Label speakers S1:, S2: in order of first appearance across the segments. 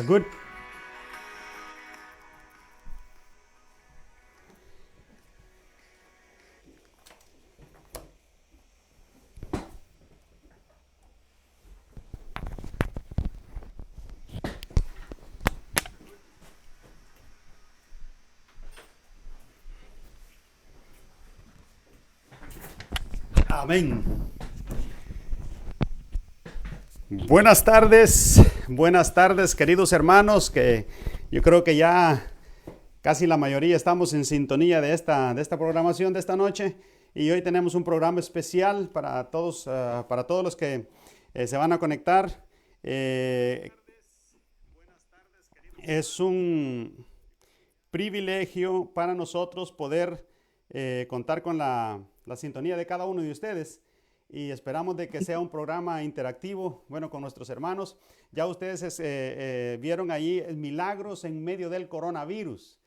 S1: Good. Amén. Buenas tardes, queridos hermanos, que yo creo que ya casi la mayoría estamos en sintonía de esta programación de esta noche. Y hoy tenemos un programa especial para todos los que se van a conectar. Eh, es un privilegio para nosotros poder contar con la sintonía de cada uno de ustedes y esperamos de que sea un programa interactivo, bueno, con nuestros hermanos. Ya ustedes vieron ahí milagros en medio del coronavirus.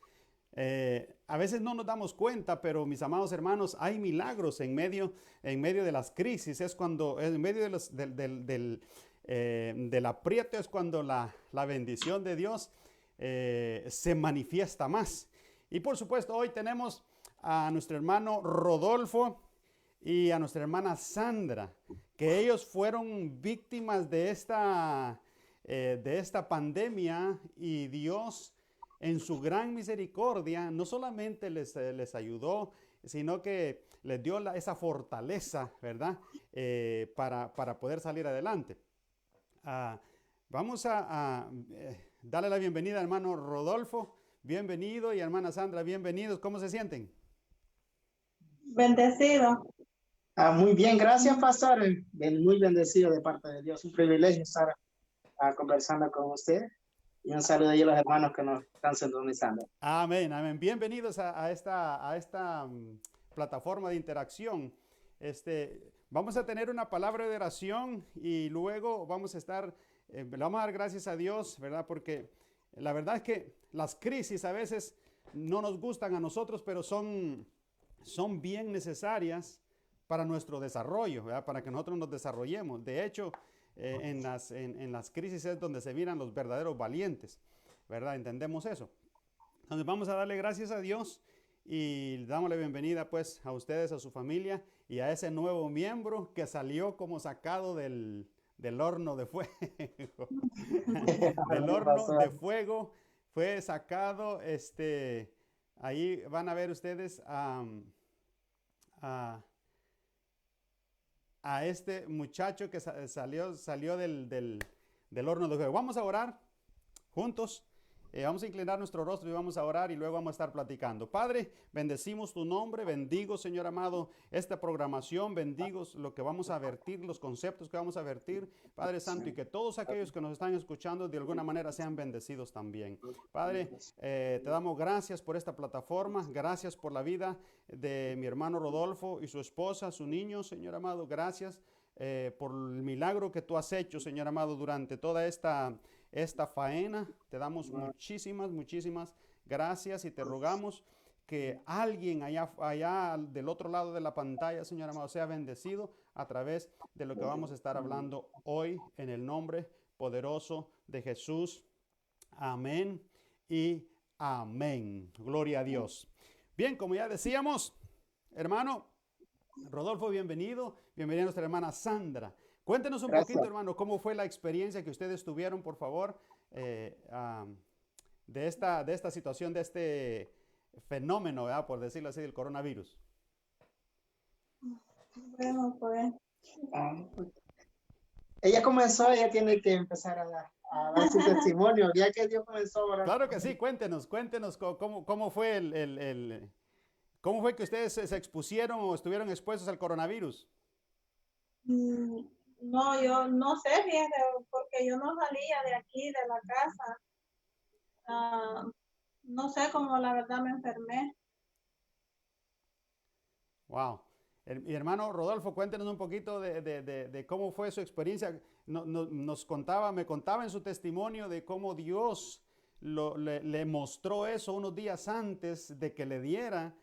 S1: A veces no nos damos cuenta, pero mis amados hermanos, hay milagros en medio de las crisis. Es cuando, en medio de del aprieto, es cuando la bendición de Dios se manifiesta más. Y por supuesto, hoy tenemos a nuestro hermano Rodolfo y a nuestra hermana Sandra, que ellos fueron víctimas de esta pandemia y Dios en su gran misericordia no solamente les ayudó, sino que les dio esa fortaleza, ¿verdad? Para poder salir adelante. Ah, vamos darle la bienvenida al hermano Rodolfo, bienvenido, y hermana Sandra, bienvenidos. ¿Cómo se sienten?
S2: Bendecido.
S3: Muy bien, gracias, pastor. Muy bendecido de parte de Dios. Un privilegio estar conversando con usted. Y un saludo a los hermanos que nos están sintonizando.
S1: Amén, amén. Bienvenidos a esta plataforma de interacción. Vamos a tener una palabra de oración y luego vamos a le vamos a dar gracias a Dios, ¿verdad? Porque la verdad es que las crisis a veces no nos gustan a nosotros, pero son bien necesarias para nuestro desarrollo, ¿verdad? Para que nosotros nos desarrollemos. De hecho, en las crisis es donde se miran los verdaderos valientes, ¿verdad? Entendemos eso. Entonces vamos a darle gracias a Dios y damos la bienvenida pues a ustedes, a su familia y a ese nuevo miembro que salió como sacado del horno de fuego. Del horno de fuego fue sacado. Ahí van a ver ustedes a este muchacho que salió del horno de fuego. Vamos a orar juntos. Vamos a inclinar nuestro rostro y vamos a orar y luego vamos a estar platicando. Padre, bendecimos tu nombre, bendigo, Señor amado, esta programación, bendigo lo que vamos a vertir, los conceptos que vamos a vertir, Padre Santo, y que todos aquellos que nos están escuchando de alguna manera sean bendecidos también. Padre, te damos gracias por esta plataforma, gracias por la vida de mi hermano Rodolfo y su esposa, su niño, Señor amado, gracias por el milagro que tú has hecho, Señor amado, durante toda esta faena. Te damos muchísimas gracias y te rogamos que alguien allá del otro lado de la pantalla, Señor amado, sea bendecido a través de lo que vamos a estar hablando hoy en el nombre poderoso de Jesús. Amén y amén. Gloria a Dios. Bien, como ya decíamos, hermano Rodolfo, bienvenido. Bienvenida a nuestra hermana Sandra. Cuéntenos un poquito, hermano, cómo fue la experiencia que ustedes tuvieron, por favor, de esta situación, de este fenómeno, ¿verdad? Por decirlo así, del coronavirus.
S2: Bueno, pues.
S3: Ella tiene que empezar a dar su testimonio, ya que Dios comenzó a orar.
S1: Claro que sí, cuéntenos cómo fue cómo fue que ustedes se expusieron o estuvieron expuestos al coronavirus.
S2: No, yo no sé, fíjate, porque yo no salía de aquí, de la casa. No sé cómo la verdad me enfermé.
S1: Wow. Mi hermano Rodolfo, cuéntenos un poquito de cómo fue su experiencia. Me contaba en su testimonio de cómo Dios le mostró eso unos días antes de que le diera,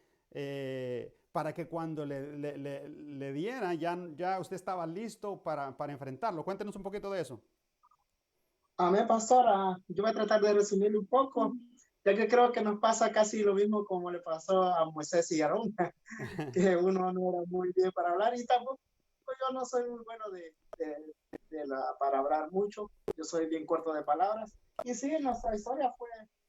S1: para que cuando le diera ya usted estaba listo para enfrentarlo. Cuéntenos un poquito de eso.
S3: Amén, pastora. Yo voy a tratar de resumir un poco, ya que creo que nos pasa casi lo mismo como le pasó a Moisés y Aarón, que uno no era muy bien para hablar y tampoco yo no soy muy bueno para hablar mucho. Yo soy bien corto de palabras. Y sí, nuestra historia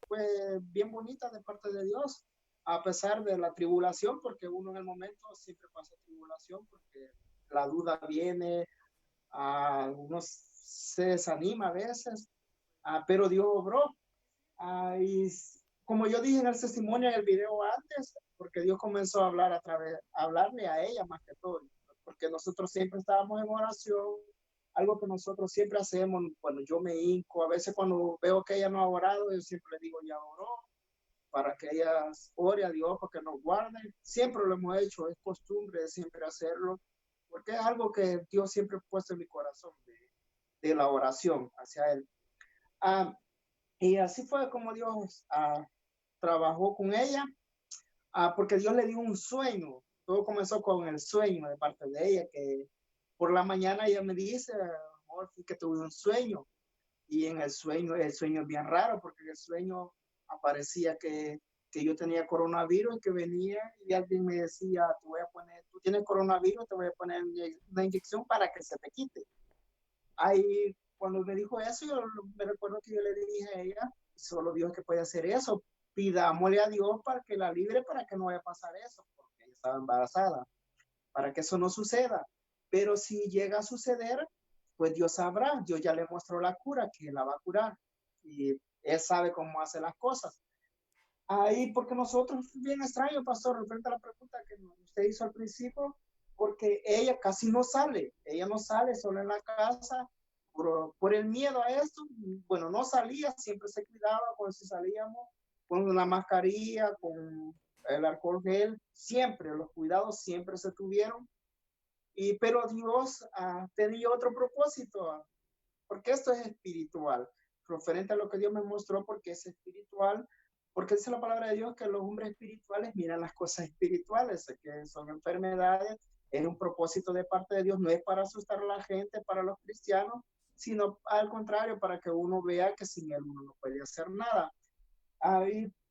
S3: fue bien bonita de parte de Dios, a pesar de la tribulación, porque uno en el momento siempre pasa tribulación, porque la duda viene, uno se desanima a veces, pero Dios obró. Y como yo dije en el testimonio en el video antes, porque Dios comenzó a hablar a hablarle a ella más que todo, porque nosotros siempre estábamos en oración, algo que nosotros siempre hacemos cuando yo me hinco, a veces cuando veo que ella no ha orado, yo siempre le digo, ya oró, para que ella ore a Dios, para que nos guarde. Siempre lo hemos hecho, es costumbre de siempre hacerlo, porque es algo que Dios siempre ha puesto en mi corazón, de la oración hacia Él. Y así fue como Dios trabajó con ella, porque Dios le dio un sueño. Todo comenzó con el sueño de parte de ella, que por la mañana ella me dice, amor, que tuve un sueño. Y en el sueño es bien raro, porque en el sueño aparecía que yo tenía coronavirus, que venía y alguien me decía, tú tienes coronavirus, te voy a poner una inyección para que se te quite. Ahí, cuando me dijo eso, yo me recuerdo que yo le dije a ella, solo Dios que puede hacer eso, pidámosle a Dios para que la libre, para que no vaya a pasar eso, porque ella estaba embarazada, para que eso no suceda. Pero si llega a suceder, pues Dios sabrá, Dios ya le mostró la cura, que la va a curar, y Él sabe cómo hace las cosas. Ahí, porque nosotros, bien extraño, pastor, referente a la pregunta que usted hizo al principio, porque ella casi no sale, ella no sale solo en la casa por el miedo a esto. Bueno, no salía, siempre se cuidaba cuando si salíamos, con la mascarilla, con el alcohol gel, siempre, los cuidados siempre se tuvieron. Pero Dios tenía otro propósito, porque esto es espiritual, referente a lo que Dios me mostró, porque es espiritual, porque dice la palabra de Dios que los hombres espirituales miran las cosas espirituales, que son enfermedades, es un propósito de parte de Dios, no es para asustar a la gente, para los cristianos, sino al contrario, para que uno vea que sin Él uno no puede hacer nada.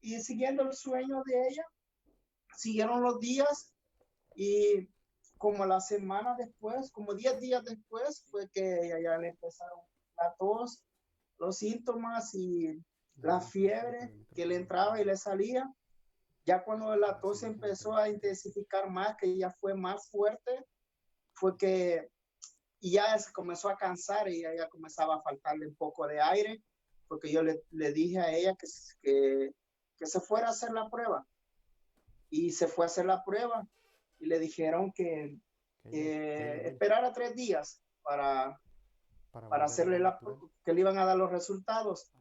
S3: Y siguiendo el sueño de ella, siguieron los días y como la semana después, como 10 días después, fue que ya le empezaron la tos, los síntomas y la fiebre que le entraba y le salía. Ya cuando la tos empezó a intensificar más, que ya fue más fuerte, fue que ya se comenzó a cansar y ya comenzaba a faltarle un poco de aire, porque yo le dije a ella que se fuera a hacer la prueba. Y se fue a hacer la prueba y le dijeron que esperara 3 días para hacerle que le iban a dar los resultados.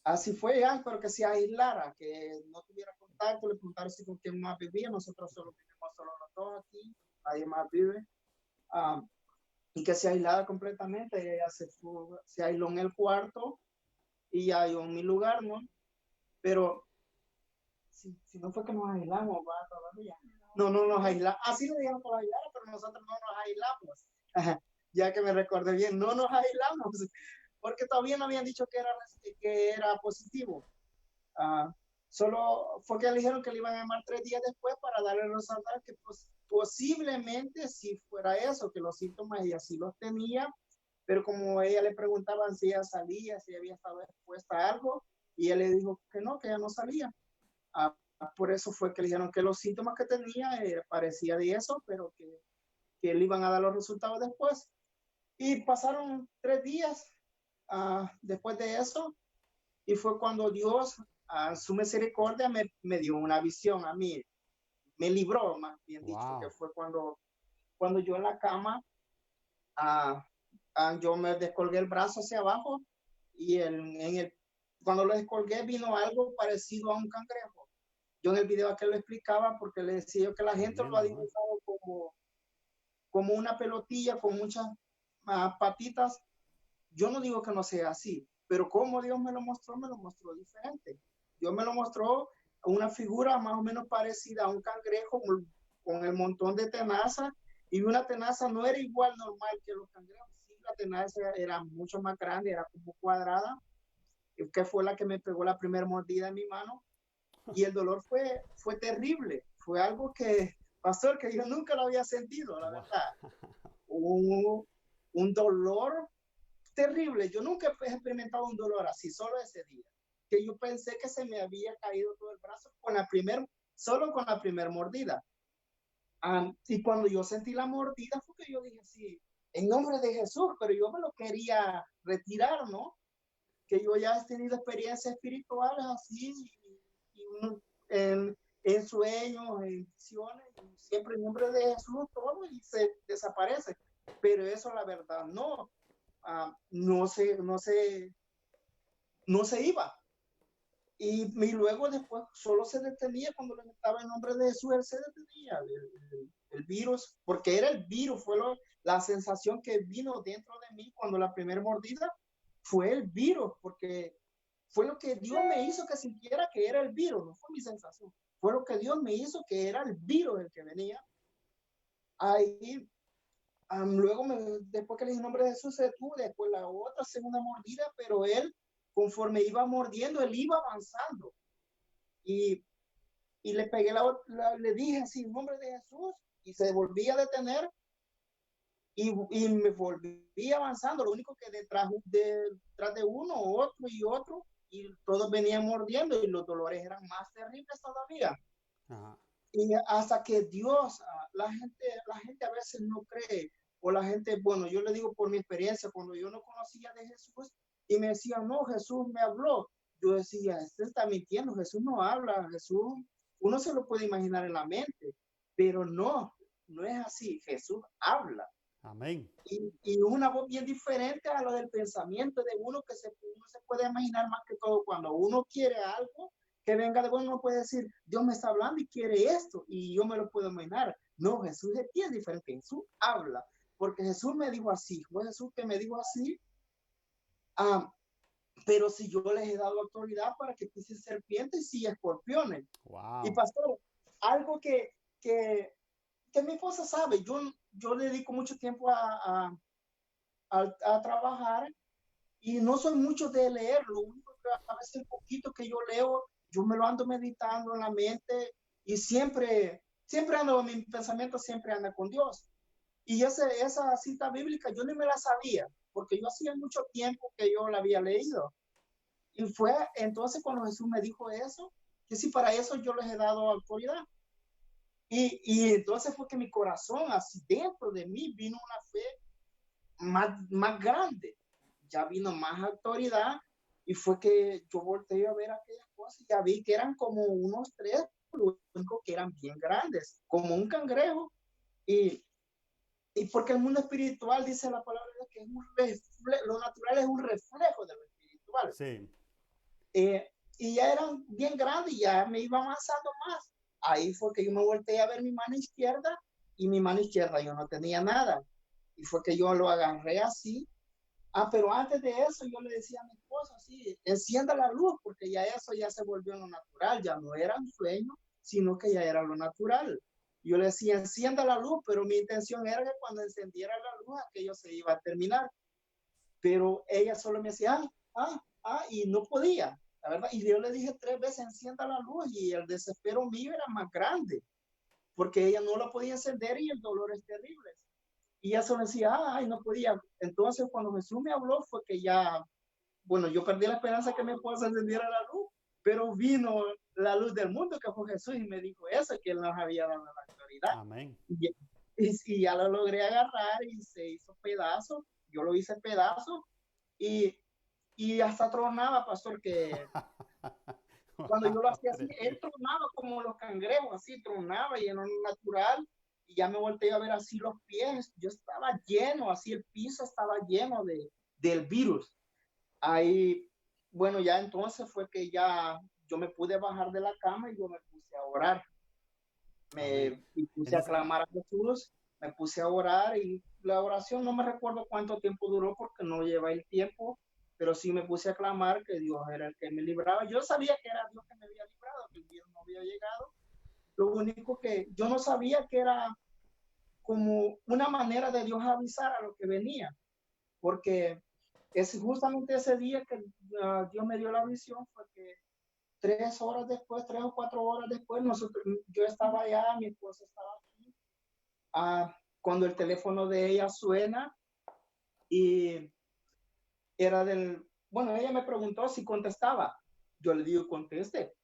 S3: Así fue, pero que se aislara, que no tuviera contacto, le preguntaron si con quién más vivía, nosotros solo vivimos solo los dos aquí, nadie más vive, y que se aislara completamente. Ella se aisló en el cuarto y ya yo en mi lugar, ¿no? Pero si no fue que nos aislamos, va, todavía. No nos aislamos. Así le dijeron que nos aislaron, pero nosotros no nos aislamos. Ya que me recordé bien, no nos aislamos, porque todavía no habían dicho que era positivo. Solo fue que le dijeron que le iban a llamar 3 días después para darle el resultado, que posiblemente si fuera eso, que los síntomas ella sí los tenía, pero como ella le preguntaban si ella salía, si había estado expuesta a algo, y él le dijo que no, que ella no salía. Por eso fue que le dijeron que los síntomas que tenía parecía de eso, pero que le iban a dar los resultados después. Y pasaron 3 días después de eso, y fue cuando Dios, su misericordia, me dio una visión a mí, me libró, más bien dicho, que fue cuando yo en la cama, yo me descolgué el brazo hacia abajo, y cuando lo descolgué vino algo parecido a un cangrejo. Yo en el video aquel lo explicaba, porque le decía yo que la gente lo ha dibujado como una pelotilla con muchas patitas. Yo no digo que no sea así, pero como Dios me lo mostró diferente. Dios me lo mostró una figura más o menos parecida a un cangrejo con el montón de tenazas, y una tenaza no era igual normal que los cangrejos, sí, la tenaz era mucho más grande, era como cuadrada, que fue la que me pegó la primera mordida en mi mano. Y el dolor fue terrible. Fue algo que, pastor, que yo nunca lo había sentido, la
S1: Wow.
S3: verdad. Un dolor terrible. Yo nunca he experimentado un dolor así, solo ese día. Que yo pensé que se me había caído todo el brazo solo con la primera mordida. Y cuando yo sentí la mordida fue que yo dije, sí, en nombre de Jesús, pero yo me lo quería retirar, ¿no? Que yo ya he tenido experiencias espirituales así, y uno, en sueños, en visiones, y siempre en nombre de Jesús todo y se desaparece. Pero eso la verdad no, no se iba. Y luego después solo se detenía cuando le estaba en nombre de Jesús, él se detenía, el virus, porque era el virus, la sensación que vino dentro de mí cuando la primera mordida fue el virus, porque fue lo que Dios me hizo que sintiera que era el virus, no fue mi sensación, fue lo que Dios me hizo que era el virus el que venía. Ahí, luego, después que le dije el nombre de Jesús, se detuvo, después la otra segunda mordida, pero él, conforme iba mordiendo, él iba avanzando. Y le pegué le dije así, en nombre de Jesús, y se volvía a detener, y me volví avanzando, lo único que detrás de uno, otro y otro, y todos venían mordiendo, y los dolores eran más terribles todavía.
S1: Ajá.
S3: Y hasta que Dios, la gente a veces no cree, o la gente, bueno, yo le digo por mi experiencia, cuando yo no conocía de Jesús, y me decían, no, Jesús me habló, yo decía, este está mintiendo, Jesús no habla, Jesús, uno se lo puede imaginar en la mente, pero no es así, Jesús habla.
S1: Amén.
S3: Y una voz bien diferente a lo del pensamiento de uno, que uno se puede imaginar más que todo cuando uno quiere algo que venga de uno, puede decir, Dios me está hablando y quiere esto, y yo me lo puedo imaginar. No, Jesús es diferente, Jesús habla, porque Jesús me dijo así, fue Jesús que me dijo así, pero si yo les he dado autoridad para que pisen serpientes y escorpiones.
S1: Wow.
S3: Y pastor, algo que mi esposa sabe, yo le dedico mucho tiempo a trabajar, y no soy mucho de leer, lo único que a veces el poquito que yo leo, yo me lo ando meditando en la mente, y siempre ando, mi pensamiento siempre anda con Dios. Y esa cita bíblica yo ni me la sabía, porque yo hacía mucho tiempo que yo la había leído. Y fue entonces cuando Jesús me dijo eso, que si para eso yo les he dado autoridad. Y entonces fue que mi corazón, así dentro de mí, vino una fe más grande, ya vino más autoridad, y fue que yo volteé a ver aquellas cosas y ya vi que eran como unos tres, lo único que eran bien grandes, como un cangrejo, y porque el mundo espiritual dice la palabra que lo natural es un reflejo de lo espiritual.
S1: Sí.
S3: Y ya eran bien grandes y ya me iba avanzando más. Ahí fue que yo me volteé a ver mi mano izquierda, y mi mano izquierda yo no tenía nada. Y fue que yo lo agarré así. Pero antes de eso yo le decía a mi esposa, sí, encienda la luz, porque ya eso ya se volvió lo natural, ya no era un sueño, sino que ya era lo natural. Yo le decía, encienda la luz, pero mi intención era que cuando encendiera la luz, aquello se iba a terminar. Pero ella solo me decía, y no podía, la verdad. Y yo le dije 3 veces, encienda la luz, y el desespero mío era más grande, porque ella no lo podía encender y el dolor es terrible. Y ella solo decía, no podía. Entonces, cuando Jesús me habló, fue que ya, bueno, yo perdí la esperanza que mi esposa encendiera la luz, pero vino la luz del mundo, que fue Jesús, y me dijo eso, que él nos había dado la autoridad.
S1: Amén.
S3: Y ya lo logré agarrar, y se hizo pedazo, yo lo hice pedazo, y hasta tronaba, pastor, que cuando yo lo hacía así, él tronaba como los cangrejos, así tronaba, y en lo natural. Y ya me volteé a ver así los pies, yo estaba lleno, así el piso estaba lleno del virus. Ahí, bueno, ya entonces fue que ya yo me pude bajar de la cama y yo me puse a orar. Me puse a clamar a Jesús, me puse a orar, y la oración no me recuerdo cuánto tiempo duró porque no lleva el tiempo, pero sí me puse a clamar que Dios era el que me libraba. Yo sabía que era Dios que me había librado, que el virus no había llegado. Lo único que yo no sabía que era como una manera de Dios avisar a lo que venía. porque es justamente ese día que Dios me dio la visión, fue que 3 horas después, 3 o 4 horas después, yo estaba allá, mi esposa estaba aquí, cuando el teléfono de ella suena y era bueno, ella me preguntó si contestaba, yo le digo conteste,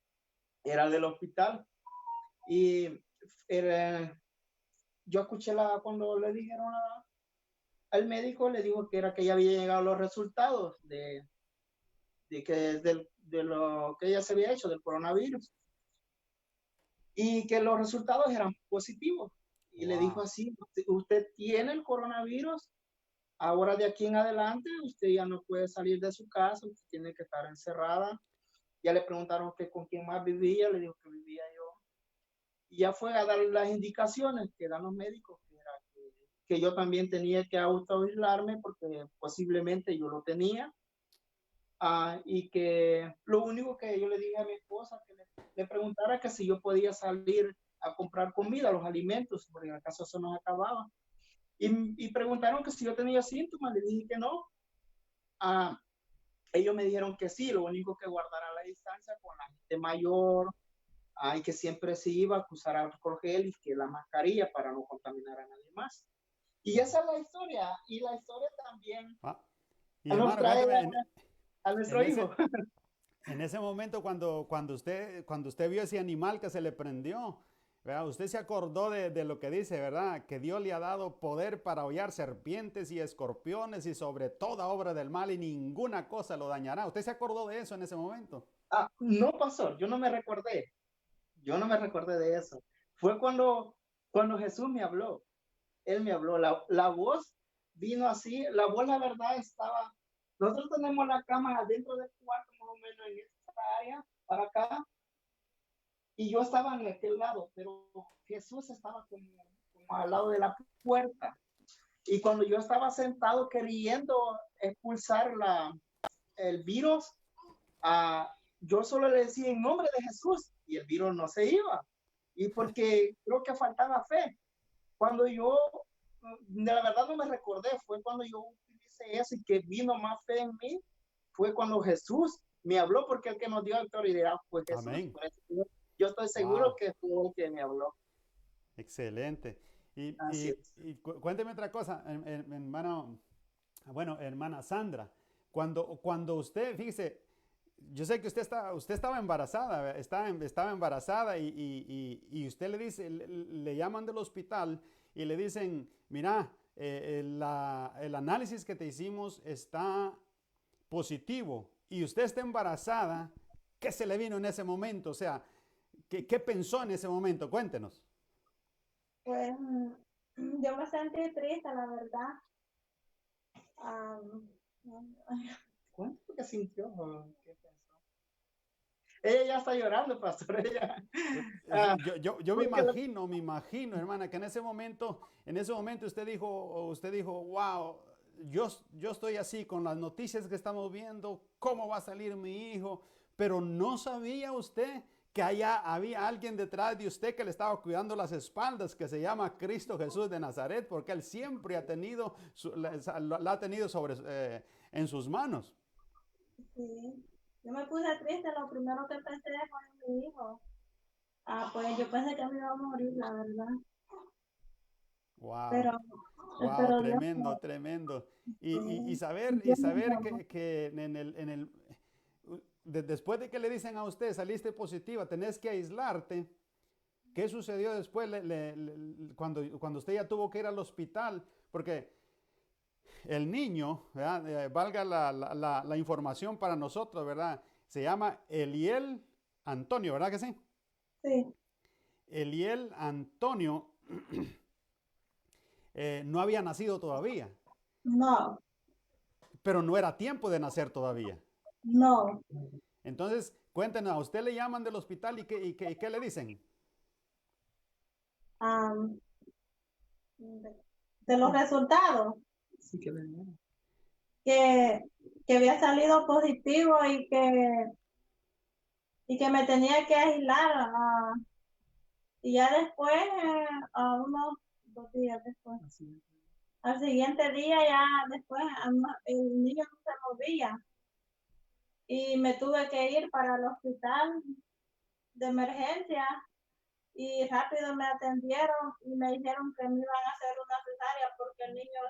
S3: era del hospital y yo escuché cuando le dijeron al médico, le dijo que era que ya había llegado los resultados de lo que ella se había hecho del coronavirus y que los resultados eran positivos. Y le dijo
S1: Wow.
S3: así, usted tiene el coronavirus, ahora de aquí en adelante usted ya no puede salir de su casa, usted tiene que estar encerrada. Ya le preguntaron que con quién más vivía, le dijo que vivía yo. Y ya fue a dar las indicaciones que dan los médicos, que yo también tenía que autoaislarme porque posiblemente yo lo tenía. Y que lo único que yo le dije a mi esposa, que le preguntara que si yo podía salir a comprar comida, los alimentos, porque en el caso eso nos acababa. Y preguntaron que si yo tenía síntomas, le dije que no. Ellos me dijeron que sí, lo único que guardara la distancia con la gente mayor, y que siempre se iba a usar alcohol gel y que la mascarilla para no contaminar a nadie más. Y esa es la historia, y la historia también
S1: Ah, y
S3: nos
S1: hermano,
S3: trae
S1: cuénteme,
S3: a
S1: en
S3: nuestro hijo.
S1: ese, en ese momento cuando usted vio ese animal que se le prendió, ¿verdad? Usted se acordó de lo que dice, ¿verdad? Que Dios le ha dado poder para hollar serpientes y escorpiones y sobre toda obra del mal y ninguna cosa lo dañará. ¿Usted se acordó de eso en ese momento?
S3: No pasó, yo no me recordé de eso. Fue cuando Jesús me habló, Él me habló, la voz vino así, la voz la verdad estaba, nosotros tenemos la cama adentro del cuarto más o menos en esta área, para acá, y yo estaba en aquel lado, pero Jesús estaba como al lado de la puerta. Y cuando yo estaba sentado queriendo expulsar el virus, yo solo le decía en nombre de Jesús y el virus no se iba. Y porque creo que faltaba fe. Cuando yo, de la verdad no me recordé, fue cuando yo utilicé eso y que vino más fe en mí, fue cuando Jesús me habló, porque el que nos dio autoridad fue Jesús.
S1: Amén.
S3: Por eso yo estoy seguro
S1: Wow.
S3: que fue el que me habló.
S1: Excelente. Y,
S3: Así
S1: y,
S3: es.
S1: y cuénteme otra cosa, hermano, bueno, hermana Sandra, cuando usted, fíjese, yo sé que usted estaba embarazada, estaba embarazada y usted le dice, le llaman del hospital y le dicen, mira, el análisis que te hicimos está positivo y usted está embarazada. ¿Qué se le vino en ese momento? O sea, ¿qué pensó en ese momento? Cuéntenos.
S2: Pues yo me sentí triste, la verdad. Am,
S3: ¿Cuánto que sintió? ¿Qué pensó? Ella ya está llorando, pastor. Ella, ah,
S1: Yo
S3: porque
S1: me imagino, hermana, que en ese momento usted dijo, wow, yo estoy así con las noticias que estamos viendo, cómo va a salir mi hijo, pero no sabía usted que había alguien detrás de usted que le estaba cuidando las espaldas, que se llama Cristo Jesús de Nazaret, porque él siempre ha tenido, la ha tenido en sus manos.
S2: sí. Yo me puse triste, lo primero que pensé fue en mi hijo. Pues yo pensé que me iba a morir, la verdad.
S1: Wow.
S2: Pero,
S1: Wow,
S2: pero Dios,
S1: tremendo, tremendo. Y
S2: sí,
S1: saber que después de que le dicen a usted saliste positiva, tenés que aislarte. ¿Qué sucedió después cuando usted ya tuvo que ir al hospital? Porque el niño, ¿verdad? Valga la información para nosotros, ¿verdad? Se llama Eliel Antonio, ¿verdad que sí?
S2: sí,
S1: Eliel Antonio no había nacido todavía,
S2: no,
S1: pero no era tiempo de nacer todavía.
S2: no.
S1: Entonces, cuéntenos, a usted le llaman del hospital y qué le dicen.
S2: am, de los resultados,
S3: sí que venía.
S2: que, que había salido positivo y que me tenía que aislar. Y ya después, a unos 2 días después. Al siguiente día ya después el niño no se movía y me tuve que ir para el hospital de emergencia y rápido me atendieron y me dijeron que me iban a hacer una cesárea porque el niño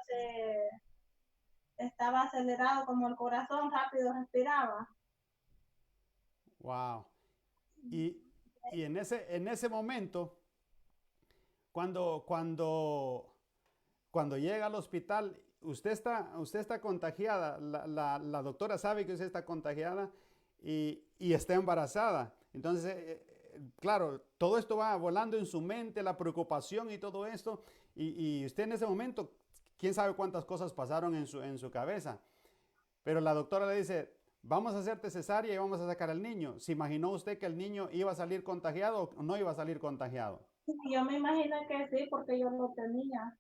S2: estaba acelerado como el corazón, rápido respiraba.
S1: Wow. Y, y en ese momento, cuando, cuando, cuando llega al hospital, usted está contagiada, la doctora sabe que usted está contagiada y está embarazada. Entonces, claro, todo esto va volando en su mente, la preocupación y todo esto, y usted en ese momento, quién sabe cuántas cosas pasaron en su cabeza. Pero la doctora le dice, vamos a hacerte cesárea y vamos a sacar al niño. ¿Se imaginó usted que el niño iba a salir contagiado o no iba a salir contagiado?
S2: Yo me imagino que sí, porque yo lo tenía.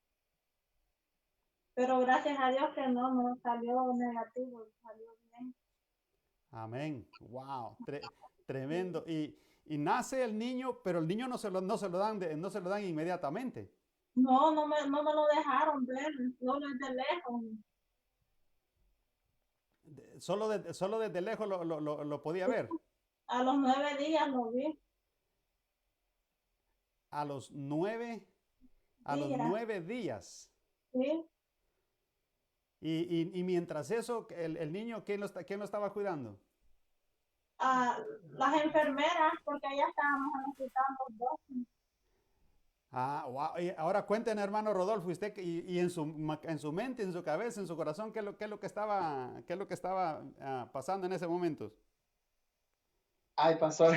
S2: Pero gracias a Dios que no salió negativo, salió bien.
S1: Amén. Wow. Tremendo. Y nace el niño, pero el niño no se lo dan, no se lo dan inmediatamente.
S2: No me lo dejaron ver, solo desde lejos.
S1: Solo desde lejos lo podía ver.
S2: A los 9 días lo vi.
S1: A los nueve, a los
S2: Días,
S1: 9 días.
S2: sí.
S1: Y mientras eso, el niño, quién lo estaba cuidando?
S2: Las enfermeras, porque allá estábamos en el hospital los dos.
S1: Ah, wow. Y ahora cuéntenos, hermano Rodolfo, usted y en su mente, en su cabeza, en su corazón, qué es lo que estaba, pasando en ese momento?
S3: Ay, pastor,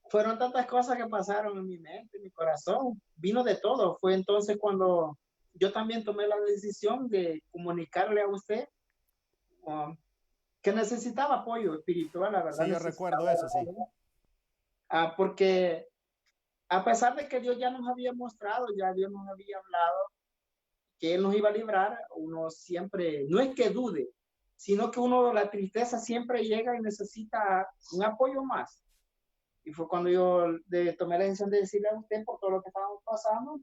S3: fueron tantas cosas que pasaron en mi mente, en mi corazón. Vino de todo. Fue entonces cuando yo también tomé la decisión de comunicarle a usted um, que necesitaba apoyo espiritual, la verdad
S1: Sí, yo
S3: necesitaba.
S1: recuerdo eso, sí.
S3: Porque a pesar de que Dios ya nos había mostrado, ya Dios nos había hablado, que Él nos iba a librar, uno siempre, no es que dude, sino que uno, la tristeza siempre llega y necesita un apoyo más. Y fue cuando yo tomé la decisión de decirle a usted por todo lo que estábamos pasando.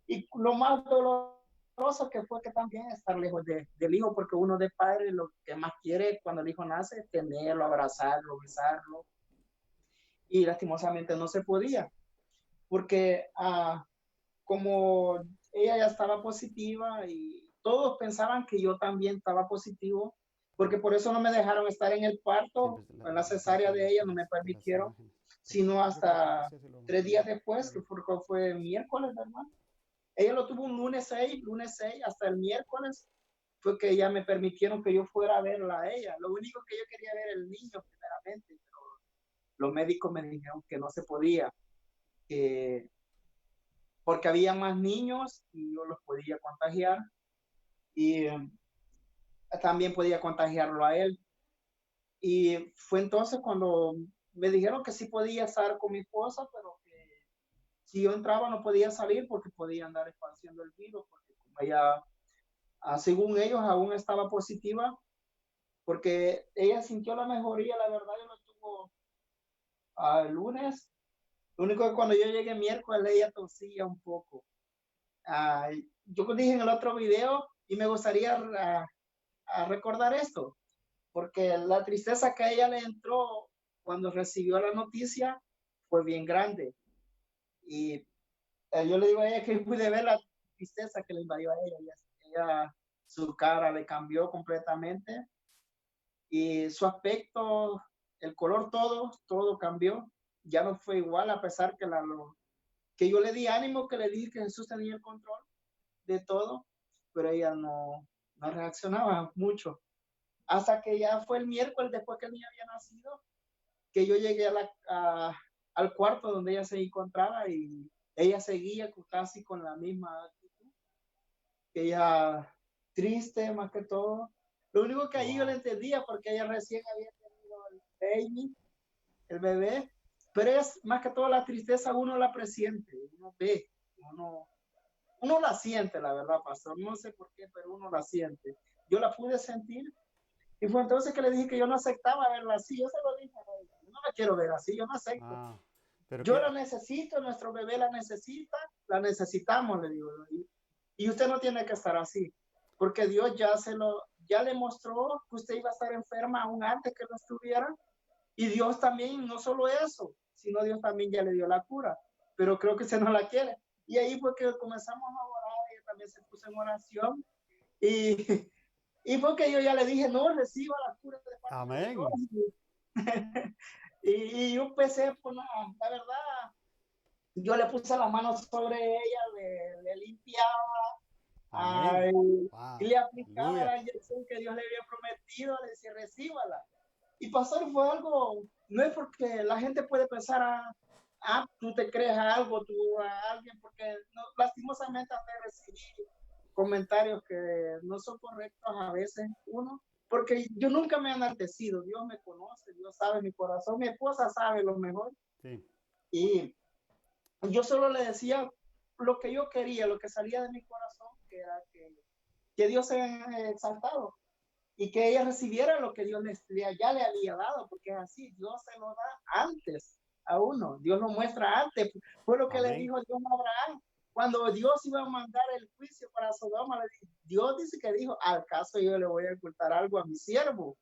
S3: Y lo más doloroso que fue que también estar lejos del hijo, porque uno de padre lo que más quiere cuando el hijo nace es tenerlo, abrazarlo, besarlo. Y lastimosamente no se podía, porque como ella ya estaba positiva y todos pensaban que yo también estaba positivo, porque por eso no me dejaron estar en el parto,
S1: Siempre
S3: en la cesárea de ella, no me
S1: de las
S3: permitieron,
S1: imágenes.
S3: sino
S1: Yo creo que
S3: hasta
S1: sí, así lo
S3: 3 días después, que
S1: ujú.
S3: fue miércoles, ¿verdad? Ella lo tuvo un lunes 6, hasta el miércoles fue que ya me permitieron que yo fuera a verla a ella. Lo único que yo quería ver era el niño primeramente, pero los médicos me dijeron que no se podía, que porque había más niños y yo los podía contagiar y también podía contagiarlo a él. Y fue entonces cuando me dijeron que sí podía estar con mi esposa, pero que si yo entraba no podía salir porque podía andar esparciendo el virus, porque como ella, según ellos, aún estaba positiva, porque ella sintió la mejoría, la verdad, yo lo tuvo el lunes. Lo único que cuando yo llegué miércoles, ella tosía un poco. Yo dije en el otro video y me gustaría a recordar esto, porque la tristeza que a ella le entró cuando recibió la noticia fue bien grande. Y yo le digo a ella que pude ver la tristeza que le invadió a ella. Ella, su cara le cambió completamente y su aspecto, el color, todo cambió. Ya no fue igual, a pesar que yo le di ánimo, que le dije que Jesús tenía el control de todo, pero ella no reaccionaba mucho. Hasta que ya fue el miércoles, después que el niño había nacido, que yo llegué al cuarto donde ella se encontraba y ella seguía casi con la misma actitud. Ella triste más que todo. Lo único que ahí yo le
S1: Wow.
S3: entendía, porque ella recién había tenido el bebé, pero es más que todo la tristeza, uno la presiente, uno ve, uno la siente, la verdad, pastor. No sé por qué, pero uno la siente. Yo la pude sentir. Y fue entonces que le dije que yo no aceptaba verla así. Yo se lo dije a ella. Yo no la quiero ver así, yo no acepto.
S1: Ah, pero
S3: Yo
S1: que,
S3: la necesito, nuestro bebé la necesita, la necesitamos, le digo. Y usted no tiene que estar así, porque Dios ya le mostró que usted iba a estar enferma aún antes que lo estuviera. Y Dios también, no solo eso, sino Dios también ya le dio la cura, pero creo que usted no la quiere. Y ahí fue que comenzamos a orar, ella también se puso en oración. Y, y fue que yo ya le dije, no, reciba la cura de parte de
S1: Amén.
S3: Dios. Y yo empecé, pues, la verdad, yo le puse las manos sobre ella, le limpiaba,
S1: Amén.
S3: y
S1: Wow.
S3: le aplicaba
S1: Aleluya.
S3: la inyección que Dios le había prometido, le decía, recíbala. Y pastor, fue algo, no es porque la gente puede pensar, tú te crees a algo, tú a alguien, porque no, lastimosamente hasta recibí comentarios que no son correctos a veces, uno, porque yo nunca me he enaltecido, Dios me conoce, Dios sabe mi corazón, mi esposa sabe lo mejor,
S1: Sí.
S3: y yo solo le decía lo que yo quería, lo que salía de mi corazón, que era que Dios sea exaltado y que ella recibiera lo que Dios ya le había dado, porque es así, Dios se lo da antes a uno, Dios lo muestra antes, fue lo que le
S1: Amén.
S3: dijo Dios a Abraham, cuando Dios iba a mandar el juicio para Sodoma, Dios dice que dijo, al caso yo le voy a ocultar algo a mi siervo,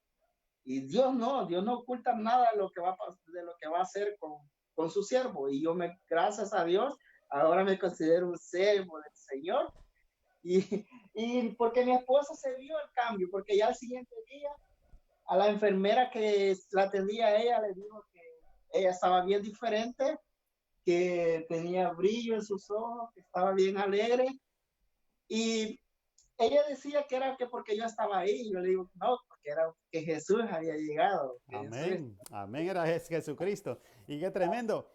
S3: y Dios no oculta nada de lo que va a hacer con su siervo, y gracias a Dios, ahora me considero un siervo del Señor, y porque mi esposa se vio el cambio, porque ya el siguiente día a la enfermera que la atendía a ella le dijo que ella estaba bien diferente, que tenía brillo en sus ojos, que estaba bien alegre. Y ella decía que era que porque yo estaba ahí. Y yo le digo, no, porque era que Jesús había llegado. Que Jesús...
S1: Amén. Amén. Era Jesucristo. Y qué tremendo.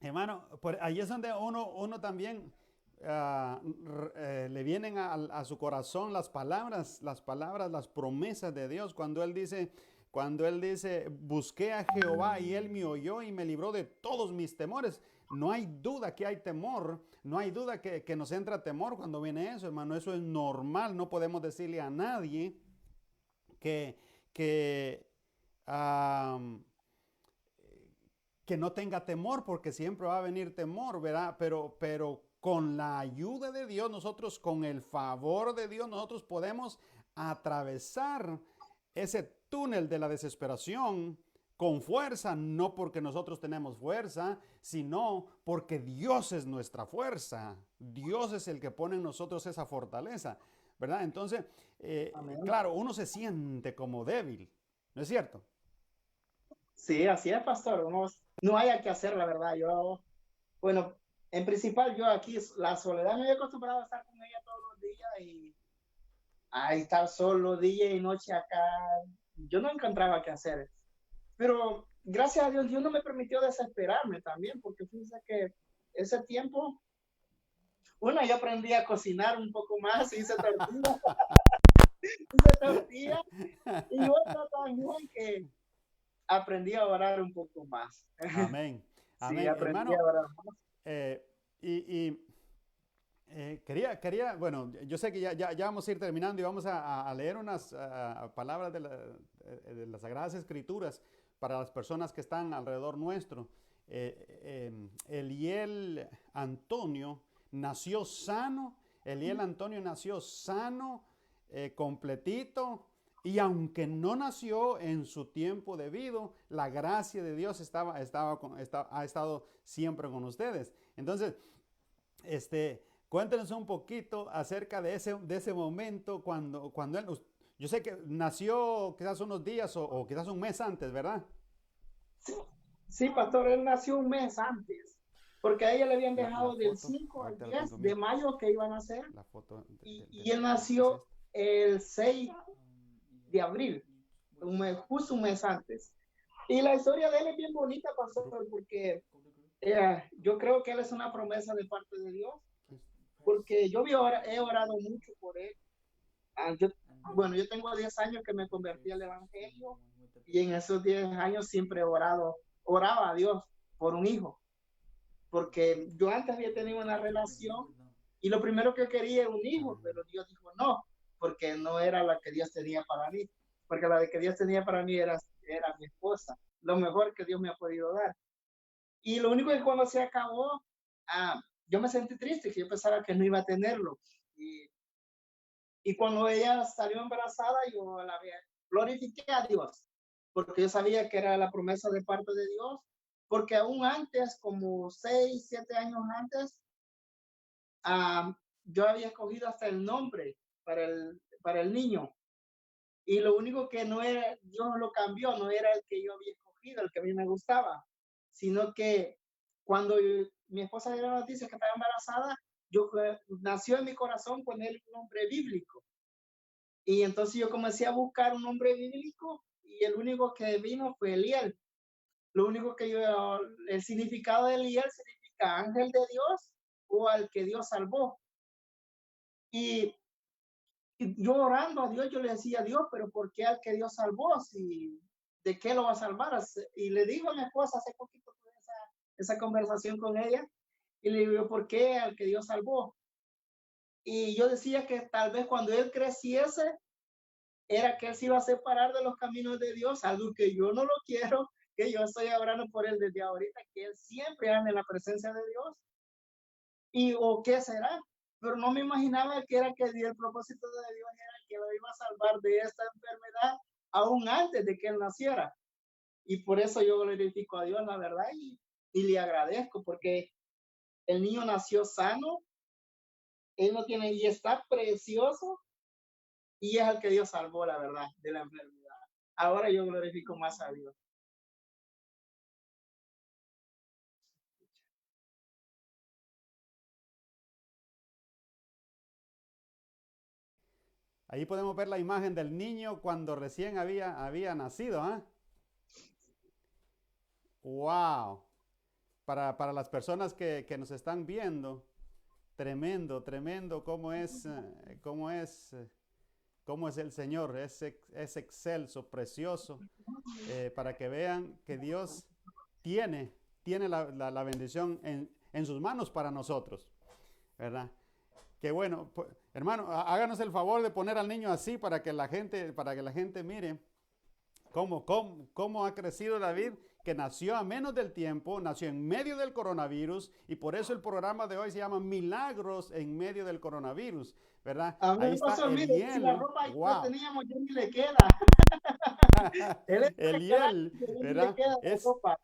S1: Hermano, ahí es donde uno también le vienen a su corazón las palabras, las promesas de Dios. Cuando Él dice, busqué a Jehová y Él me oyó y me libró de todos mis temores. No hay duda que hay temor, no hay duda que nos entra temor cuando viene eso, hermano. Eso es normal, no podemos decirle a nadie que, que, um, que no tenga temor, porque siempre va a venir temor, ¿verdad? Pero con la ayuda de Dios, nosotros, con el favor de Dios, nosotros podemos atravesar ese túnel de la desesperación con fuerza, no porque nosotros tenemos fuerza, sino porque Dios es nuestra fuerza. Dios es el que pone en nosotros esa fortaleza, ¿verdad? Entonces, claro, uno se siente como débil, ¿no es cierto?
S3: Sí, así es, pastor. No haya que hacer, la verdad. Bueno, en principal yo aquí, la soledad, me he acostumbrado a estar con ella todos los días y a estar solo día y noche acá. Yo no encontraba qué hacer. Pero gracias a Dios, Dios no me permitió desesperarme también, porque fíjense que ese tiempo, yo aprendí a cocinar un poco más, hice tortilla, y otra también que aprendí a orar un poco más.
S1: Amén.
S3: Sí,
S1: Amén.
S3: aprendí a
S1: Hermano,
S3: orar más.
S1: eh, y bueno, yo sé que ya vamos a ir terminando y vamos a leer unas palabras de las Sagradas Escrituras para las personas que están alrededor nuestro. Eliel Antonio nació sano, Eliel Antonio nació sano, completito, y aunque no nació en su tiempo debido, la gracia de Dios ha estado siempre con ustedes. Entonces, cuéntenos un poquito acerca de ese momento cuando él, yo sé que nació quizás unos días o quizás un mes antes, ¿verdad?
S3: Sí, sí, pastor, él nació un mes antes, porque a ella le habían
S1: La
S3: dejado del
S1: foto,
S3: 5 al
S1: ahorita lo tengo
S3: 10 de
S1: mío,
S3: mayo que iban a hacer,
S1: la foto
S3: y él
S1: ¿qué es
S3: nació
S1: esto?
S3: el 6 de abril, justo un mes antes. Y la historia de él es bien bonita, pastor, porque yo creo que él es una promesa de parte de Dios, porque he orado mucho por él. Yo, bueno, yo tengo 10 años que me convertí al Evangelio y en esos 10 años siempre oraba a Dios por un hijo, porque yo antes había tenido una relación y lo primero que quería era un hijo, pero Dios dijo no, porque no era la que Dios tenía para mí, porque la que Dios tenía para mí era mi esposa, lo mejor que Dios me ha podido dar. Y lo único que cuando se acabó, yo me sentí triste, que yo pensaba que no iba a tenerlo. Y cuando ella salió embarazada, yo glorifiqué a Dios, porque yo sabía que era la promesa de parte de Dios, porque aún antes, como 6, 7 años antes, yo había escogido hasta el nombre para el niño. Y lo único que no era, Dios lo cambió, no era el que yo había escogido, el que a mí me gustaba, sino que cuando mi esposa dio la noticia que estaba embarazada, nació en mi corazón poner un nombre bíblico. Y entonces yo comencé a buscar un nombre bíblico y el único que vino fue Eliel. Lo único que el significado de Eliel significa ángel de Dios o al que Dios salvó. Y yo orando a Dios, yo le decía a Dios, pero ¿por qué al que Dios salvó? Si, ¿de qué lo va a salvar? Y le digo a mi esposa, hace poquito tuve esa conversación con ella, y le digo, ¿por qué al que Dios salvó? Y yo decía que tal vez cuando él creciese, era que él se iba a separar de los caminos de Dios, algo que yo no lo quiero, que yo estoy orando por él desde ahorita, que él siempre ande en la presencia de Dios. Y, ¿o qué será? Pero no me imaginaba que era que el propósito de Dios era que lo iba a salvar de esta enfermedad aún antes de que él naciera. Y por eso yo glorifico a Dios, la verdad, y le agradezco, porque el niño nació sano, él no tiene, y está precioso, y es el que Dios salvó, la verdad, de la enfermedad. Ahora yo glorifico más a Dios.
S1: Ahí podemos ver la imagen del niño cuando recién había nacido, ¿ah? ¡Wow! Para las personas que nos están viendo, tremendo, tremendo cómo es el Señor. Es excelso, precioso, para que vean que Dios tiene la bendición en sus manos para nosotros, ¿verdad? Que bueno, pues, hermano, háganos el favor de poner al niño así para que la gente mire cómo ha crecido David, que nació a menos del tiempo, nació en medio del coronavirus, y por eso el programa de hoy se llama Milagros en medio del coronavirus, ¿verdad?
S3: A mí
S1: Ahí
S3: me
S1: está
S3: pasó, mire, si la
S1: Eliel,
S3: ropa que
S1: wow.
S3: teníamos ya ni le queda. Él es
S1: Eliel,
S3: ya ni le
S1: ¿verdad?
S3: queda la ropa.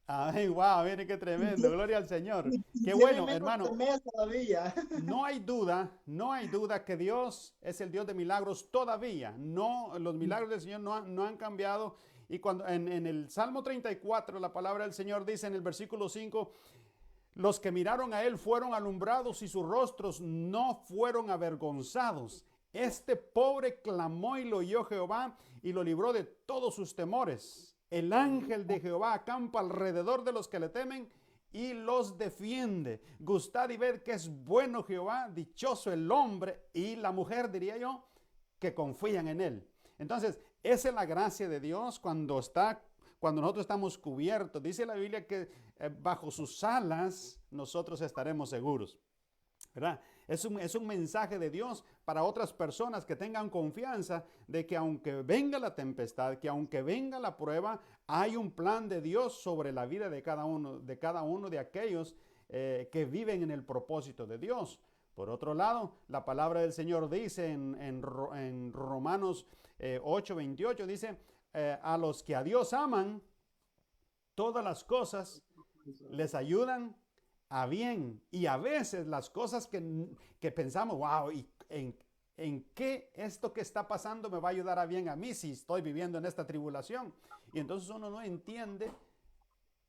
S1: Ay, wow, mire qué tremendo, gloria al Señor.
S3: Y
S1: Qué
S3: tiene
S1: bueno,
S3: menos de
S1: hermano.
S3: mes todavía.
S1: No hay duda que Dios es el Dios de milagros todavía. No, los milagros del Señor no han cambiado. Y cuando en el Salmo 34, la palabra del Señor dice en el versículo 5, los que miraron a él fueron alumbrados y sus rostros no fueron avergonzados. Este pobre clamó y lo oyó Jehová y lo libró de todos sus temores. El ángel de Jehová acampa alrededor de los que le temen y los defiende. Gustad y ver que es bueno Jehová, dichoso el hombre y la mujer, diría yo, que confían en él. Entonces, esa es la gracia de Dios cuando nosotros estamos cubiertos. Dice la Biblia que bajo sus alas nosotros estaremos seguros, ¿verdad? Es un mensaje de Dios para otras personas que tengan confianza de que aunque venga la tempestad, que aunque venga la prueba, hay un plan de Dios sobre la vida de cada uno de aquellos que viven en el propósito de Dios. Por otro lado, la palabra del Señor dice en Romanos 8:28, dice, a los que a Dios aman, todas las cosas les ayudan a bien. Y a veces las cosas que pensamos, wow, ¿y en qué esto que está pasando me va a ayudar a bien a mí si estoy viviendo en esta tribulación? Y entonces uno no entiende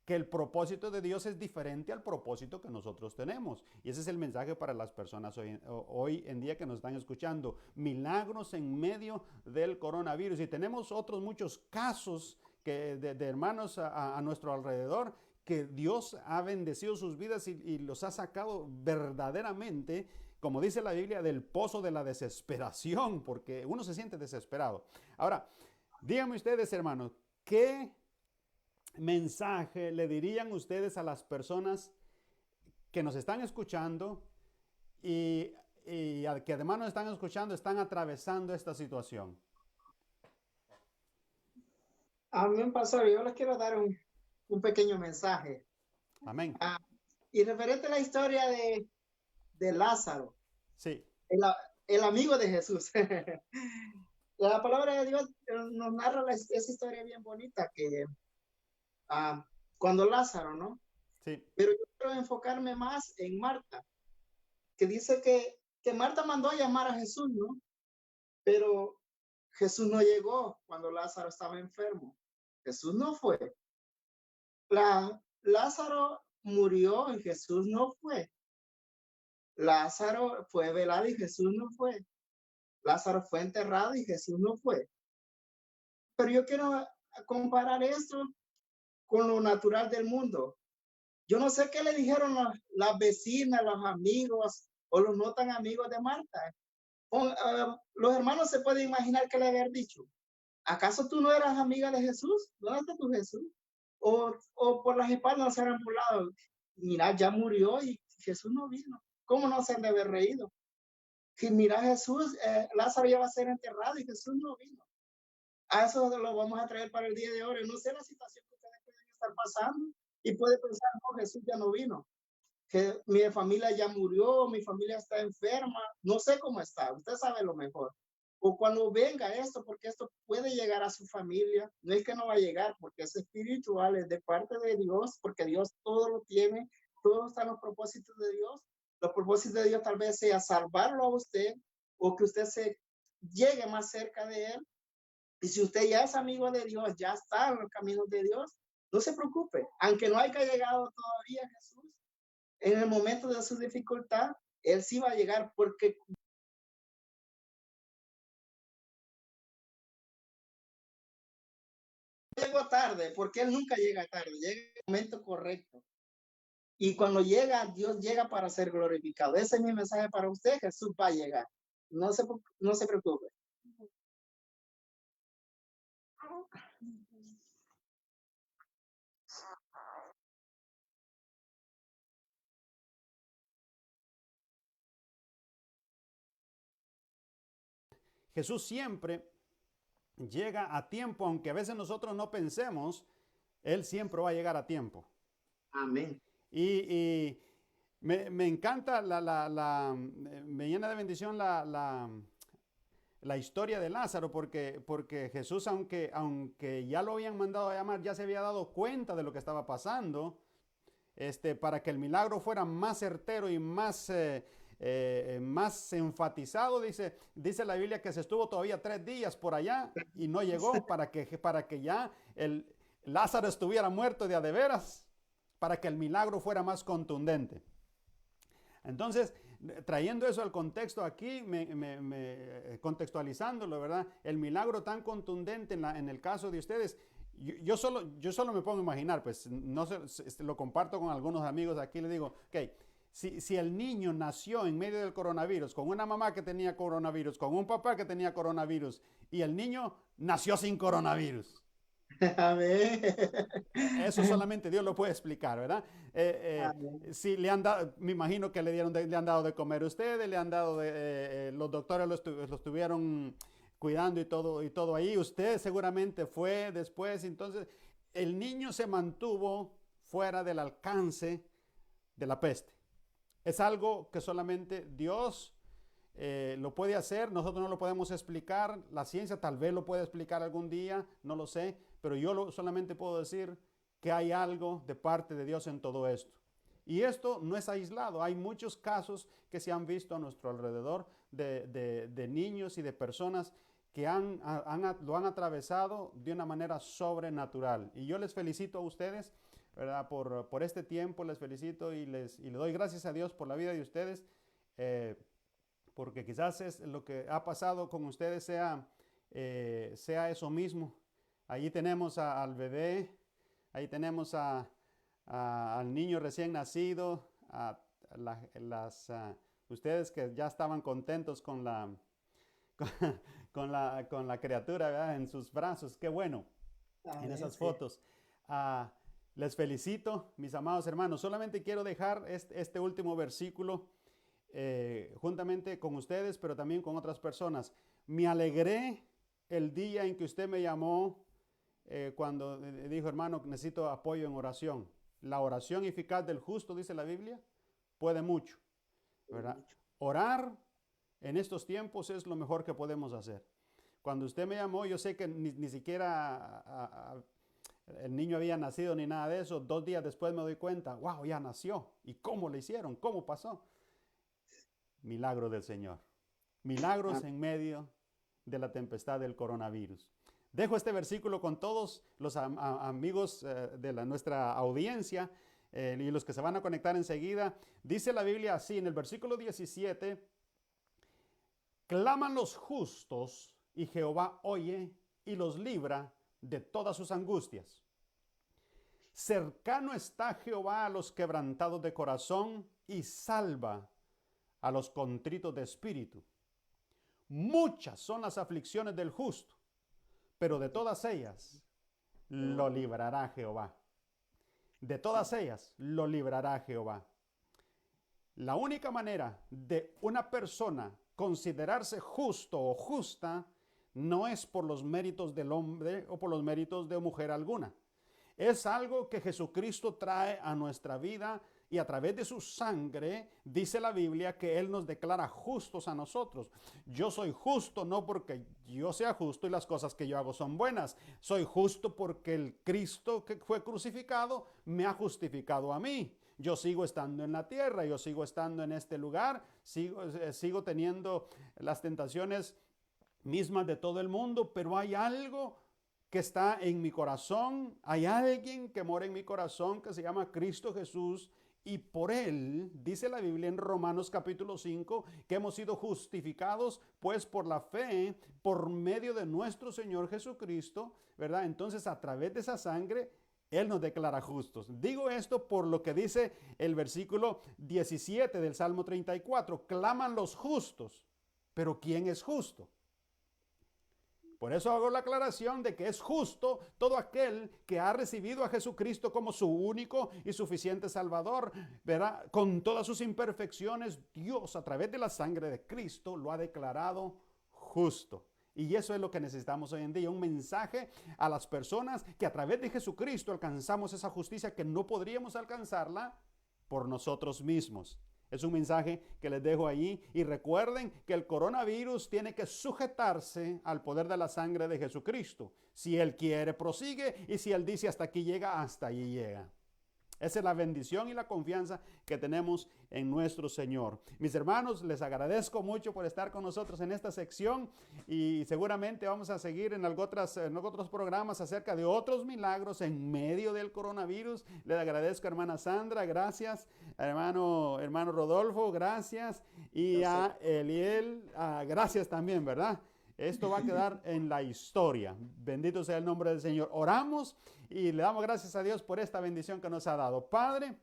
S1: que el propósito de Dios es diferente al propósito que nosotros tenemos. Y ese es el mensaje para las personas hoy en día que nos están escuchando. Milagros en medio del coronavirus. Y tenemos otros muchos casos de hermanos a nuestro alrededor que Dios ha bendecido sus vidas y los ha sacado verdaderamente, como dice la Biblia, del pozo de la desesperación, porque uno se siente desesperado. Ahora, díganme ustedes, hermanos, ¿qué mensaje le dirían ustedes a las personas que nos están escuchando y que además nos están escuchando, están atravesando esta situación?
S3: A mí me pasó, yo les quiero dar un pequeño mensaje.
S1: Amén.
S3: Y referente a la historia de Lázaro.
S1: Sí.
S3: el, el amigo de Jesús. La palabra de Dios nos narra esa historia bien bonita que ah, cuando Lázaro, ¿no?
S1: Sí,
S3: Pero yo quiero enfocarme más en Marta, que dice que Marta mandó a llamar a Jesús, ¿no? Pero Jesús no llegó cuando Lázaro estaba enfermo. Jesús no fue. Lázaro murió y Jesús no fue. Lázaro fue velado y Jesús no fue. Lázaro fue enterrado y Jesús no fue. Pero yo quiero comparar esto con lo natural del mundo. Yo no sé qué le dijeron las vecinas, los amigos o los no tan amigos de Marta. Los hermanos se pueden imaginar qué le haber dicho. ¿Acaso tú no eras amiga de Jesús? ¿Dónde está tu Jesús? O por las espaldas se han burlado. Mira, ya murió y Jesús no vino. ¿Cómo no se han de haber reído? Que mira, Jesús, Lázaro ya va a ser enterrado y Jesús no vino. A eso lo vamos a traer para el día de hoy. No sé la situación que ustedes pueden estar pasando y puede pensar, no, Jesús ya no vino. Que mi familia ya murió, mi familia está enferma, no sé cómo está, usted sabe lo mejor. O cuando venga esto, porque esto puede llegar a su familia, no es que no va a llegar, porque es espiritual, es de parte de Dios, porque Dios todo lo tiene, todo está en los propósitos de Dios. Los propósitos de Dios tal vez sea salvarlo a usted o que usted se llegue más cerca de él. Y si usted ya es amigo de Dios, ya está en los caminos de Dios, no se preocupe, aunque no haya llegado todavía Jesús, en el momento de su dificultad, Él sí va a llegar porque llegó tarde, porque Él nunca llega tarde, llega en el momento correcto. Y cuando llega, Dios llega para ser glorificado. Ese es mi mensaje para usted, Jesús va a llegar. No se preocupe.
S1: Jesús siempre llega a tiempo, aunque a veces nosotros no pensemos, Él siempre va a llegar a tiempo.
S3: Amén.
S1: Y me encanta, me llena de bendición la historia de Lázaro, porque Jesús, aunque ya lo habían mandado a llamar, ya se había dado cuenta de lo que estaba pasando, para que el milagro fuera más certero y más enfatizado, dice la Biblia que se estuvo todavía 3 días por allá y no llegó para que ya Lázaro estuviera muerto de a de veras, para que el milagro fuera más contundente. Entonces, trayendo eso al contexto aquí, contextualizándolo, ¿verdad? El milagro tan contundente en el caso de ustedes, yo solo me pongo a imaginar, pues no sé, lo comparto con algunos amigos aquí, les digo, ok, si el niño nació en medio del coronavirus, con una mamá que tenía coronavirus, con un papá que tenía coronavirus, y el niño nació sin coronavirus.
S3: Amén.
S1: Eso solamente Dios lo puede explicar, ¿verdad?
S3: Amén.
S1: Si le han dado, me imagino que le han dado de comer a ustedes, le han dado los doctores lo estuvieron cuidando y todo ahí. Usted seguramente fue después, entonces el niño se mantuvo fuera del alcance de la peste. Es algo que solamente Dios lo puede hacer, nosotros no lo podemos explicar, la ciencia tal vez lo puede explicar algún día, no lo sé, pero yo solamente puedo decir que hay algo de parte de Dios en todo esto. Y esto no es aislado, hay muchos casos que se han visto a nuestro alrededor de niños y de personas que lo han atravesado de una manera sobrenatural. Y yo les felicito a ustedes, ¿verdad? Por este tiempo, les felicito y le doy gracias a Dios por la vida de ustedes. Porque quizás es lo que ha pasado con ustedes sea eso mismo. Allí tenemos al bebé, ahí tenemos al niño recién nacido, ustedes que ya estaban contentos con con la criatura, ¿verdad? En sus brazos, qué bueno, en
S3: Amén,
S1: esas
S3: sí.
S1: fotos. Ah, Les felicito, mis amados hermanos. Solamente quiero dejar este último versículo juntamente con ustedes, pero también con otras personas. Me alegré el día en que usted me llamó cuando dijo, hermano, necesito apoyo en oración. La oración eficaz del justo, dice la Biblia, puede mucho, ¿verdad? Orar en estos tiempos es lo mejor que podemos hacer. Cuando usted me llamó, yo sé que ni siquiera el niño había nacido ni nada de eso. 2 días después me doy cuenta, wow, ya nació. ¿Y cómo le hicieron? ¿Cómo pasó? Milagro del Señor. Milagros en medio de la tempestad del coronavirus. Dejo este versículo con todos los amigos de nuestra audiencia y los que se van a conectar enseguida. Dice la Biblia así en el versículo 17, claman los justos y Jehová oye y los libra de todas sus angustias. Cercano está Jehová a los quebrantados de corazón y salva a los contritos de espíritu. Muchas son las aflicciones del justo, pero de todas ellas lo librará Jehová. De todas ellas lo librará Jehová. La única manera de una persona considerarse justo o justa no es por los méritos del hombre o por los méritos de mujer alguna. Es algo que Jesucristo trae a nuestra vida y a través de su sangre, dice la Biblia, que Él nos declara justos a nosotros. Yo soy justo no porque yo sea justo y las cosas que yo hago son buenas. Soy justo porque el Cristo que fue crucificado me ha justificado a mí. Yo sigo estando en la tierra, yo sigo estando en este lugar, sigo teniendo las tentaciones mismas de todo el mundo, pero hay algo que está en mi corazón, hay alguien que mora en mi corazón que se llama Cristo Jesús, y por Él, dice la Biblia en Romanos capítulo 5, que hemos sido justificados pues por la fe, por medio de nuestro Señor Jesucristo, ¿verdad? Entonces a través de esa sangre, Él nos declara justos. Digo esto por lo que dice el versículo 17 del Salmo 34, claman los justos, pero ¿quién es justo? Por eso hago la aclaración de que es justo todo aquel que ha recibido a Jesucristo como su único y suficiente Salvador, ¿verdad? Con todas sus imperfecciones, Dios a través de la sangre de Cristo lo ha declarado justo. Y eso es lo que necesitamos hoy en día, un mensaje a las personas que a través de Jesucristo alcanzamos esa justicia que no podríamos alcanzarla por nosotros mismos. Es un mensaje que les dejo allí y recuerden que el coronavirus tiene que sujetarse al poder de la sangre de Jesucristo. Si Él quiere, prosigue, y si Él dice hasta aquí llega, hasta allí llega. Esa es la bendición y la confianza que tenemos en nuestro Señor. Mis hermanos, les agradezco mucho por estar con nosotros en esta sección y seguramente vamos a seguir en otros programas acerca de otros milagros en medio del coronavirus. Les agradezco a hermana Sandra, gracias. Hermano Rodolfo, gracias. Y a Eliel, gracias también, ¿verdad? Esto va a quedar en la historia. Bendito sea el nombre del Señor. Oramos y le damos gracias a Dios por esta bendición que nos ha dado. Padre,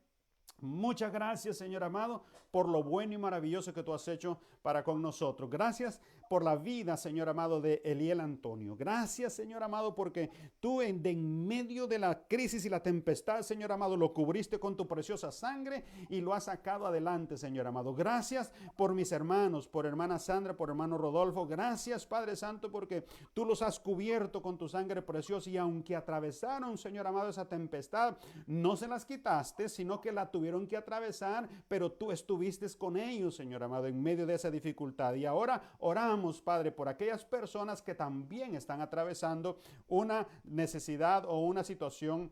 S1: muchas gracias, Señor amado, por lo bueno y maravilloso que tú has hecho para con nosotros. Gracias por la vida, Señor amado, de Eliel Antonio. Gracias, Señor amado, porque tú en medio de la crisis y la tempestad, Señor amado, lo cubriste con tu preciosa sangre y lo has sacado adelante, Señor amado. Gracias por mis hermanos, por hermana Sandra, por hermano Rodolfo. Gracias, Padre Santo, porque tú los has cubierto con tu sangre preciosa y aunque atravesaron, Señor amado, esa tempestad, no se las quitaste, sino que la tuvieron que atravesar, pero tú estuviste con ellos, Señor amado, en medio de esa dificultad. Y ahora oramos, Padre, por aquellas personas que también están atravesando una necesidad o una situación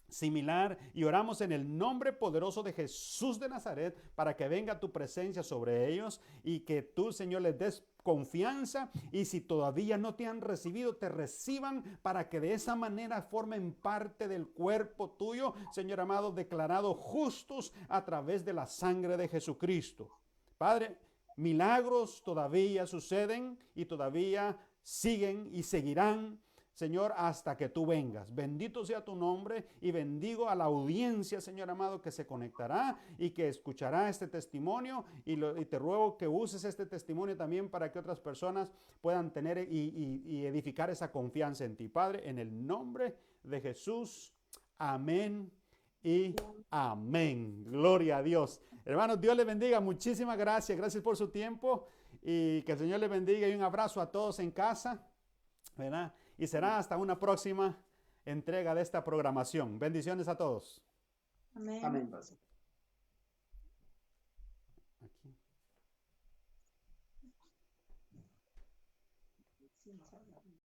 S1: similar y oramos en el nombre poderoso de Jesús de Nazaret para que venga tu presencia sobre ellos y que tú, Señor, les des confianza y si todavía no te han recibido, te reciban para que de esa manera formen parte del cuerpo tuyo, Señor amado, declarado justos a través de la sangre de Jesucristo. Padre, milagros todavía suceden y todavía siguen y seguirán, Señor, hasta que tú vengas. Bendito sea tu nombre y bendigo a la audiencia, Señor amado, que se conectará y que escuchará este testimonio y te ruego que uses este testimonio también para que otras personas puedan tener y edificar esa confianza en ti. Padre, en el nombre de Jesús, amén y amén. Gloria a Dios. Hermanos, Dios les bendiga. Muchísimas gracias. Gracias por su tiempo y que el Señor les bendiga y un abrazo a todos en casa, ¿verdad? Y será hasta una próxima entrega de esta programación. Bendiciones a todos.
S2: Amén.
S3: Amén, pastor.